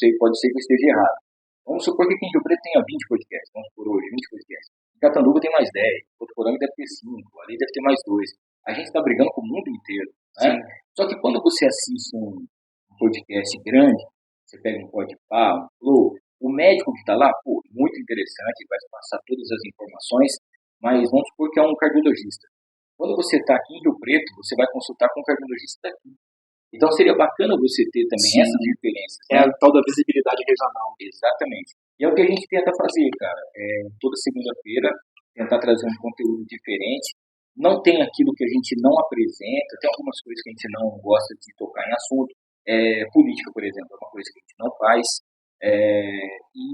sei, pode ser que eu esteja errado. Vamos supor que aqui em Rio Preto tenha 20 podcasts, vamos por hoje, 20 podcasts. Em Catanduva tem mais 10, Botuporanga deve ter 5, ali deve ter mais 2. A gente está brigando com o mundo inteiro, né? Só que quando você assiste um podcast grande, você pega um Podpah, um Flow, o médico que está lá, pô, muito interessante, vai passar todas as informações, mas vamos supor que é um cardiologista. Quando você está aqui em Rio Preto, você vai consultar com um cardiologista daqui. Então seria bacana você ter também essas diferenças. É a tal da visibilidade regional. Exatamente. E é o que a gente tenta fazer, cara. Toda segunda-feira, tentar trazer um conteúdo diferente. Não tem aquilo que a gente não apresenta, tem algumas coisas que a gente não gosta de tocar em assunto. Política, por exemplo, é uma coisa que a gente não faz. E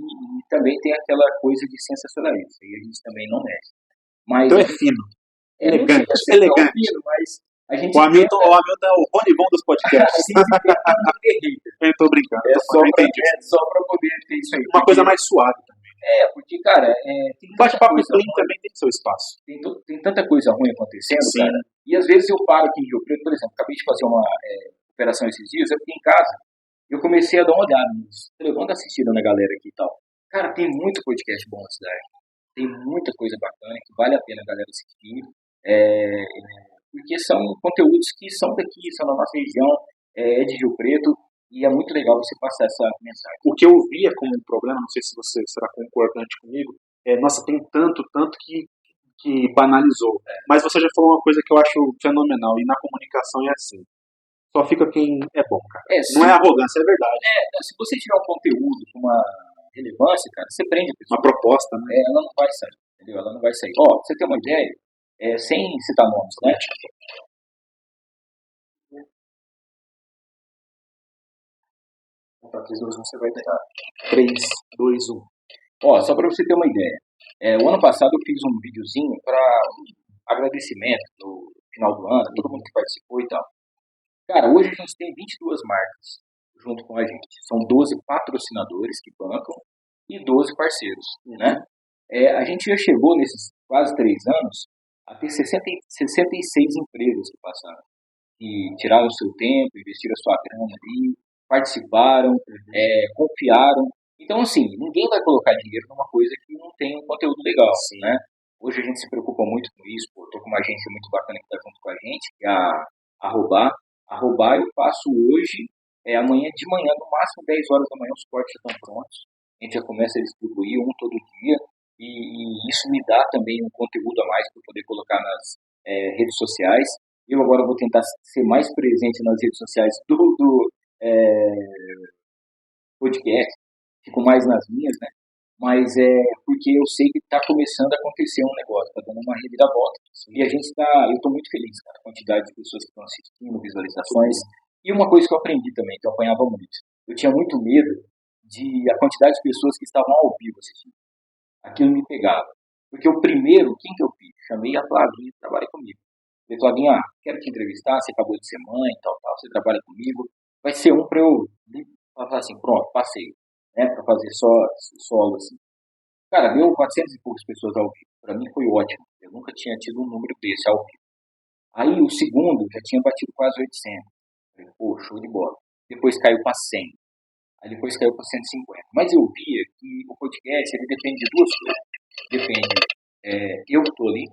também tem aquela coisa de sensacionalismo. E a gente também não mexe. Mas, então é fino. Elegante. Fino, mas a gente o Hamilton é o Rony Von dos podcasts. Eu tô brincando. Só pra poder ter isso aí. Uma coisa mais suave também. Porque, cara, bate-papo clean também tem seu espaço. Tem tanta coisa ruim acontecendo, cara. E às vezes eu paro aqui em Rio Preto, por exemplo, acabei de fazer uma operação esses dias, eu fiquei em casa, eu comecei a dar uma olhada nisso. Levando assistindo na galera aqui e tal. Cara, tem muito podcast bom na cidade. Tem muita coisa bacana que vale a pena a galera assistir. Porque são conteúdos que são daqui, são da nossa região, de Rio Preto, e é muito legal você passar essa mensagem. O que eu via como um problema, não sei se você será concordante comigo, nossa, tem tanto que banalizou. Mas você já falou uma coisa que eu acho fenomenal, e na comunicação é assim. Só fica quem é bom, cara. Não é arrogância, é verdade. Se você tiver um conteúdo com uma relevância, cara, você prende a pessoa. Uma proposta, né? Ela não vai sair, entendeu? Ela não vai sair. Pra você ter uma ideia, sem citar nomes, né? Opa, 3, 2, 1, você vai tentar. 3, 2, 1. Só para você ter uma ideia. O ano passado eu fiz um videozinho para agradecimento no final do ano, todo mundo que participou e tal. Cara, hoje a gente tem 22 marcas junto com a gente. São 12 patrocinadores que bancam e 12 parceiros, né? A gente já chegou nesses quase 3 anos a ter 66 empresas que passaram, que tiraram o seu tempo, investiram a sua grana ali, participaram, confiaram. Então, assim, ninguém vai colocar dinheiro numa coisa que não tem um conteúdo legal, né? Hoje a gente se preocupa muito com isso, tô com uma agência muito bacana que está junto com a gente, que é a Arrobar eu faço hoje, amanhã de manhã, no máximo 10 horas da manhã, os cortes já estão prontos. A gente já começa a distribuir um todo dia. E isso me dá também um conteúdo a mais para poder colocar nas redes sociais. Eu agora vou tentar ser mais presente nas redes sociais do podcast, fico mais nas minhas, né? Mas porque eu sei que está começando a acontecer um negócio, está dando uma reviravolta. E a gente eu estou muito feliz com a quantidade de pessoas que estão assistindo, visualizações. E uma coisa que eu aprendi também, que eu apanhava muito. Eu tinha muito medo a quantidade de pessoas que estavam ao vivo assistindo. Aquilo me pegava. Porque o primeiro, quem que eu fiz? Chamei a Flavinha, que trabalha comigo. Falei, Flavinha, quero te entrevistar, você acabou de ser mãe, tal, você trabalha comigo. Vai ser um para eu falar assim, pronto, passei. Para fazer solo, assim. Cara, deu 400 e poucas pessoas ao vivo. Para mim foi ótimo. Eu nunca tinha tido um número desse ao vivo. Aí o segundo já tinha batido quase 800. Falei, pô, show de bola. Depois caiu para 100. Aí depois caiu para 150. Mas eu via que o podcast ele depende de duas coisas. Depende eu que estou ali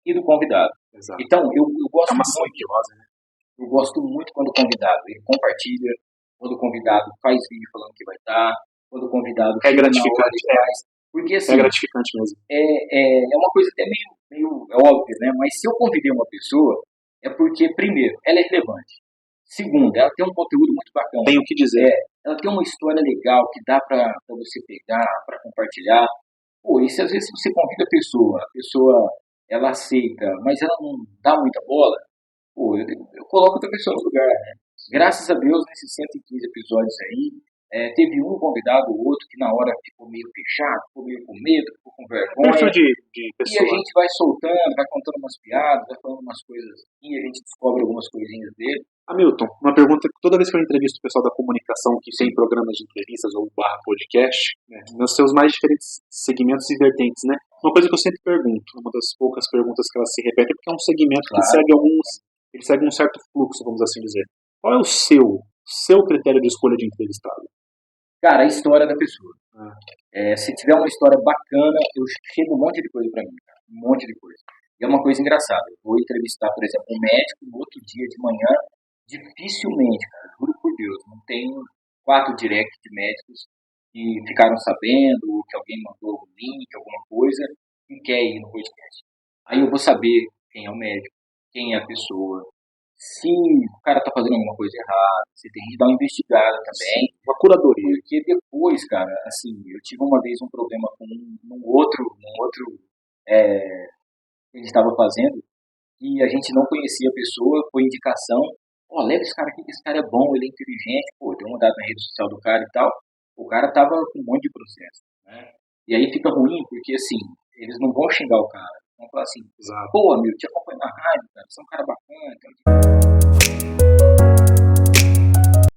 e do convidado. Exato. Então, eu gosto muito. Né? Eu gosto muito quando o convidado ele compartilha, quando o convidado faz vídeo falando que vai estar, quando o convidado gratificante, porque assim, gratificante mesmo. É uma coisa até meio óbvia, né? Mas se eu convidei uma pessoa, é porque, primeiro, ela é relevante. Segundo, ela tem um conteúdo muito bacana. Tem o que dizer. Ela tem uma história legal que dá para você pegar, para compartilhar. Pô, e se às vezes você convida a pessoa ela aceita, mas ela não dá muita bola, pô, eu coloco outra pessoa no lugar, né? Graças a Deus, nesses 115 episódios aí, teve um convidado ou outro que na hora ficou meio fechado, ficou meio com medo, ficou com vergonha. De pessoa. E a gente vai soltando, vai contando umas piadas, vai falando umas coisas e a gente descobre algumas coisinhas dele. Hamilton, uma pergunta que toda vez que eu entrevisto o pessoal da comunicação que tem programas de entrevistas ou /podcast, nos seus mais diferentes segmentos e vertentes, né? Uma coisa que eu sempre pergunto, uma das poucas perguntas que elas se repetem, porque é um segmento que segue um certo fluxo, vamos assim dizer. Qual é o seu critério de escolha de entrevistado? Cara, a história da pessoa. Ah, Se tiver uma história bacana, eu chego um monte de coisa pra mim, cara. Um monte de coisa. E é uma coisa engraçada. Eu vou entrevistar, por exemplo, um médico no outro dia de manhã, dificilmente, cara, juro por Deus, não tem 4 direct de médicos que ficaram sabendo, que alguém mandou um link, alguma coisa, e quer ir no podcast. Aí eu vou saber quem é o médico, quem é a pessoa, se o cara tá fazendo alguma coisa errada, você tem que dar uma investigada também. uma curadoria. Porque depois, cara, assim, eu tive uma vez um problema com um outro que a gente estava fazendo e a gente não conhecia a pessoa, foi indicação. Ó, leva esse cara aqui, que esse cara é bom, ele é inteligente, pô, deu uma olhada na rede social do cara e tal. O cara tava com um monte de processo, né? E aí fica ruim, porque assim, eles não vão xingar o cara. Vão falar assim, Exato. pô, meu, te acompanho na rádio, cara, você é um cara bacana, então